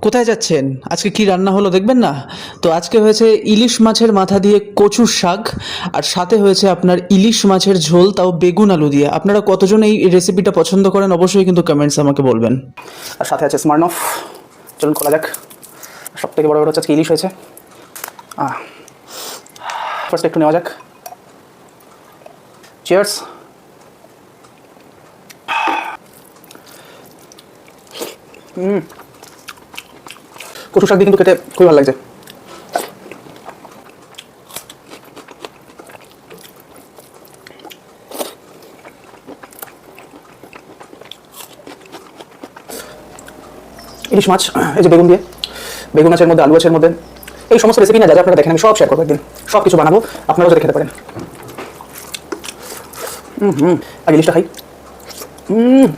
কোথায় যাচ্ছেন? আজকে কি রান্না হলো দেখবেন না? তো আজকে হয়েছে ইলিশ মাছের মাথা দিয়ে কচুর শাক, আর সাথে হয়েছে আপনার ইলিশ মাছের ঝোল, তাও বেগুন আলু দিয়ে। আপনারা কতজন এই রেসিপিটা পছন্দ করেন অবশ্যই কিন্তু কমেন্টস আমাকে বলবেন। আর সাথে আছে স্মার্টনফ। চলুন খোলা যাক। সব থেকে বড় বড় হচ্ছে আজকে ইলিশ হয়েছে। ফার্স্ট একটু নেওয়া যাক। চিয়ার্স। কচু শাক দিয়ে কিন্তু খেতে খুবই ভালো লাগছে। ইলিশ মাছ, এই যে বেগুন দিয়ে, বেগুন মাছের মধ্যে, আলু মাছের মধ্যে, এই সমস্ত রেসিপি না যা যা আপনারা দেখেন আমি সব শেয়ার করবো একদিন। সব কিছু বানাবো, আপনারাও যাতে খেতে পারেন। আর ইলিশটা খাই। হুম